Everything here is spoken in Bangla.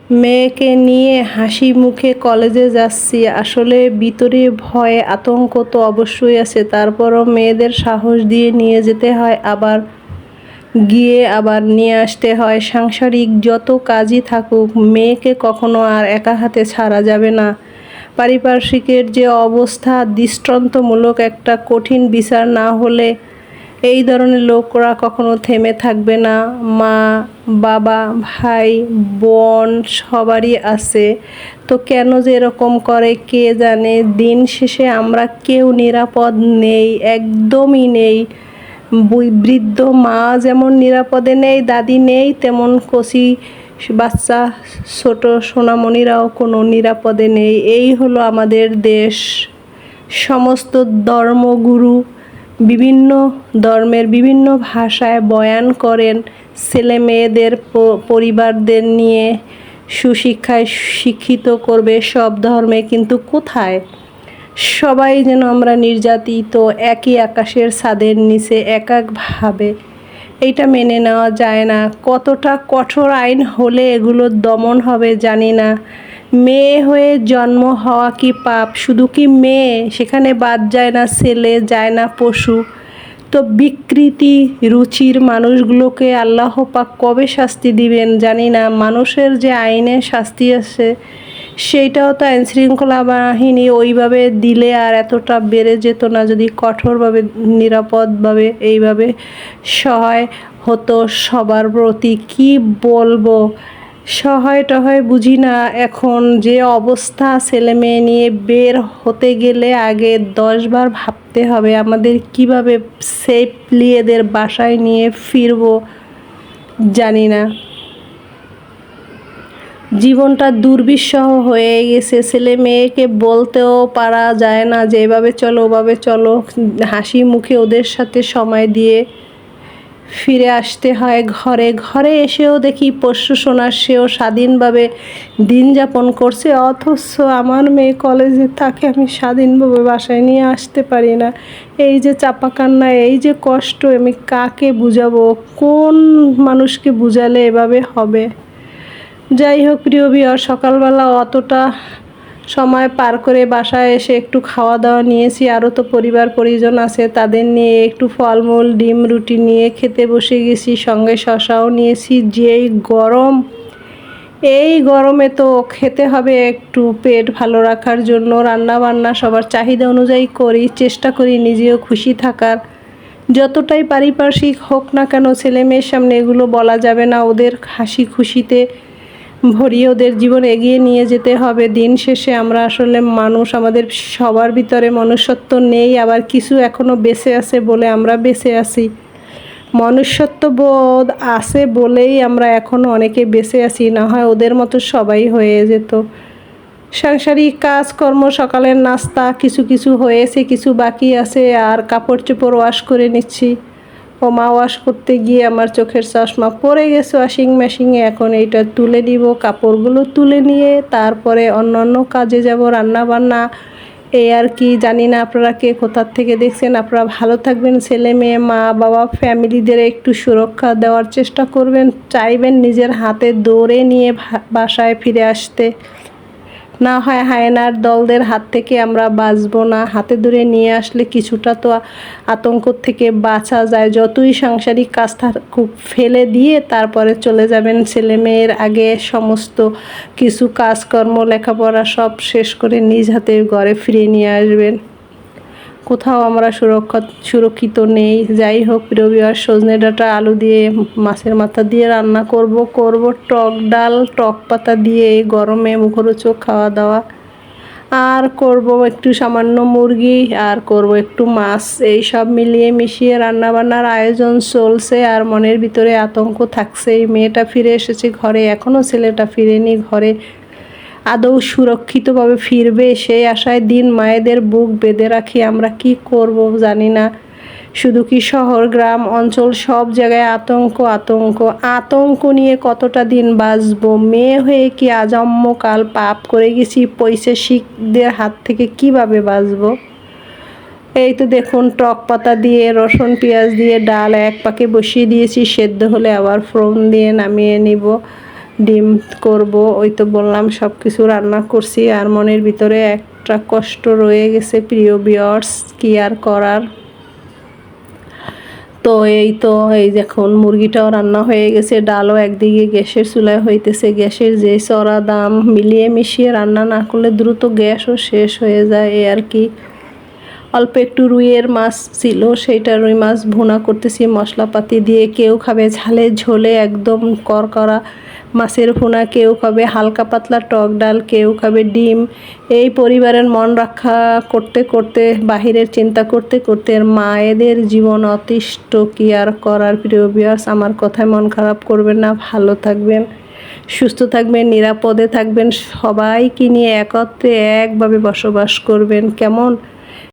মেয়েকে নিয়ে হাসি মুখে কলেজে যাচ্ছি। আসলে ভিতরে ভয় আতঙ্ক তো অবশ্যই আছে, তারপরও মেয়েদের সাহস দিয়ে নিয়ে যেতে হয়, আবার গিয়ে আবার নিয়ে আসতে হয়। সাংসারিক যত কাজই থাকুক, মেয়েকে কখনো আর একা হাতে ছাড়া যাবে না। পারিপার্শ্বিকের যে অবস্থা, দৃষ্টান্তমূলক একটা কঠিন বিচার না হলে এই ধরনের লোকরা কখনো থেমে থাকবে না। মা, বাবা, ভাই, বোন সবারই আছে, তো কেন যে এরকম করে কে জানে। দিন শেষে আমরা কেউ নিরাপদ নেই, একদমই নেই। বৃদ্ধ মা যেমন নিরাপদে নেই, দাদি নেই, তেমন কচি বাচ্চা ছোট সোনামণিরাও কোনো নিরাপদে নেই। এই হলো আমাদের দেশ। সমস্ত ধর্মগুরু বিভিন্ন ধর্মের বিভিন্ন ভাষায় বয়ান করেন ছেলে মেয়েদের পরিবারদের নিয়ে সুশিক্ষায় শিক্ষিত করবে সব ধর্মে, কিন্তু কোথায়? সবাই যেন আমরা নির্যাতিত, একই আকাশের ছাদের নিচে এক একভাবে। এইটা মেনে নেওয়া যায় না। কতটা কঠোর আইন হলে এগুলোর দমন হবে জানি না। মেয়ে হয়ে জন্ম হওয়া কি পাপ? শুধু কি মেয়ে? সেখানে বাদ যায় না ছেলে, যায় না পশু। তো বিকৃতি রুচির মানুষগুলোকে আল্লাহ পাক কবে শাস্তি দিবেন জানি না। মানুষের যে আইনে শাস্তি আছে, সেইটাও তো আইন শৃঙ্খলা বাহিনী ওইভাবে দিলে আর এতটা বেড়ে যেত না, যদি কঠোরভাবে নিরাপদভাবে এইভাবে সহায় হতো সবার প্রতি। কি বলবো, সহায় টহায় বুঝি না। এখন যে অবস্থা, ছেলে মেয়ে নিয়ে বের হতে গেলে আগে 10 বার ভাবতে হবে আমাদের কিভাবে সেফলি এদের বাসায় নিয়ে ফিরবো জানি না। জীবনটা দুর্বিষহ হয়ে গেছে। ছেলে মেয়েকে বলতেও পারা যায় না যে এভাবে চলো ওভাবে চলো। হাসি মুখে ওদের সাথে সময় দিয়ে ফিরে আসতে হয় ঘরে। ঘরে এসেও দেখি পোষ্য সোনার সেও স্বাধীনভাবে দিন যাপন করছে, অথচ আমার মেয়ে কলেজে থাকে, আমি স্বাধীনভাবে বাসায় নিয়ে আসতে পারি না। এই যে চাপা কান্না, এই যে কষ্ট, আমি কাকে বুঝাবো? কোন মানুষকে বুঝালে এভাবে হবে? যাই হোক প্রিয় ভিউয়ার, সকালবেলা অতটা সময় পার করে বাসায় এসে একটু খাওয়া দাওয়া নিয়েছি। আরও তো পরিবার পরিজন আছে, তাদের নিয়ে একটু ফলমূল ডিম রুটি নিয়ে খেতে বসে গেছি। সঙ্গে শশাও নিয়েছি। যেই গরম, এই গরমে তো খেতে হবে একটু পেট ভালো রাখার জন্য। রান্না বান্না সবার চাহিদা অনুযায়ী করি, চেষ্টা করি নিজেও খুশি থাকার। যতটাই পারিপার্শ্বিক হোক না কেন, ছেলে মেয়ের সামনে এগুলো বলা যাবে না। ওদের হাসি খুশিতে ভরিয়ে ওদের জীবন এগিয়ে নিয়ে যেতে হবে। দিন শেষে আমরা আসলে মানুষ, আমাদের সবার ভিতরে মনুষ্যত্ব নেই, আবার কিছু এখনও বেঁচে আছে বলে আমরা বেঁচে আছি। মনুষ্যত্ব বোধ আছে বলেই আমরা এখনও অনেকে বেঁচে আছি, না হয় ওদের মতো সবাই হয়ে যেত। সাংসারিক কাজকর্ম, সকালের নাস্তা কিছু কিছু হয়েছে, কিছু বাকি আছে। আর কাপড় চোপড় ওয়াশ করে নিচ্ছি। ও মা ওয়াশ করতে গিয়ে আমার চোখের চশমা পড়ে গেছে ওয়াশিং মেশিনে। এখন এইটা তুলে দিব, কাপড়গুলো তুলে নিয়ে তারপরে অন্য কাজে যাব, রান্না বান্না। এই আর কি। জানি না আপনারা কে কোথার থেকে দেখছেন। আপনারা ভালো থাকবেন, ছেলে মেয়ে মা বাবা ফ্যামিলিদের একটু সুরক্ষা দেওয়ার চেষ্টা করবেন, চাইবেন নিজের হাতে দৌড়ে নিয়ে বাসায় ফিরে আসতে। না হয় হায়েনার দলদের হাত থেকে আমরা বাঁচবো না। হাতে ধরে নিয়ে আসলে কিছুটা তো আতঙ্ক থেকে বাঁচা যায়। যতই সাংসারিক কাজ থাকুক ফেলে দিয়ে তারপরে চলে যাবেন ছেলে মেয়ের আগে। সমস্ত কিছু কাজকর্ম লেখাপড়া সব শেষ করে নিজ হাতে ঘরে ফিরিয়ে নিয়ে আসবেন। কোথাও আমরা সুরক্ষিত নেই। যাই হোক প্রিয় ভিউয়ার, সজনে ডাঁটা আলু দিয়ে মাছের মাথা দিয়ে রান্না করব টক ডাল, টক পাতা দিয়ে এই গরমে মুখরোচক খাওয়া দাওয়া। আর করব একটু সামান্য মুরগি, আর করব একটু মাছ। এই সব মিলিয়ে মিশিয়ে রান্নাবান্নার আয়োজন চলছে। আর মনের ভিতরে আতঙ্ক থাকছে। এই মেয়েটা ফিরে এসেছে ঘরে, এখনও ছেলেটা ফিরেনি ঘরে। আদৌ সুরক্ষিতভাবে ফিরবে সেই আশায় দিন মায়েদের বুক বেঁধে রাখি। আমরা কি করব জানি না। শুধু কি শহর, গ্রাম, অঞ্চল সব জায়গায় আতঙ্ক আতঙ্ক আতঙ্ক নিয়ে কতটা দিন বাঁচবো? মেয়ে হয়ে কি আজন্মকাল পাপ করে গেছি? পৈশাচিকদের হাত থেকে কিভাবে বাঁচবো? এই তো দেখুন, টক পাতা দিয়ে রসুন পেঁয়াজ দিয়ে ডাল এক পাকে বসিয়ে দিয়েছি। সেদ্ধ হলে আবার ফোড়ন দিয়ে নামিয়ে নিব। ডিম করব। ওই তো বললাম সব কিছু রান্না করছি, আর মনের ভিতরে একটা কষ্ট রয়ে গেছে প্রিয় ভিউয়ার্স, কি আর করার। তো এই তো এই দেখুন মুরগিটাও রান্না হয়ে গেছে, ডালও একদিকে গ্যাসের চুলায় হইতেছে। গ্যাসের যে চড়া দাম, মিলিয়ে মিশিয়ে রান্না না করলে দ্রুত গ্যাসও শেষ হয়ে যায়, এই আর কি। অল্প একটু রুইয়ের মাছ ছিল, সেইটা রুই মাছ ভুনা করতেছি মশলাপাতি দিয়ে। কেউ খাবে ঝালে ঝোলে একদম করকরা মাছের ভুনা, কেউ খাবে হালকা পাতলা টক ডাল, কেউ খাবে ডিম। এই পরিবারের মন রক্ষা করতে করতে, বাহিরের চিন্তা করতে করতে মায়েদের জীবন অতিষ্ঠ, কি আর করার। প্রিয় ভিউয়ার্স, আমার কথায় মন খারাপ করবেন না, ভালো থাকবেন, সুস্থ থাকবেন, নিরাপদে থাকবেন, সবাইকে নিয়ে একত্রে একভাবে বসবাস করবেন, কেমন।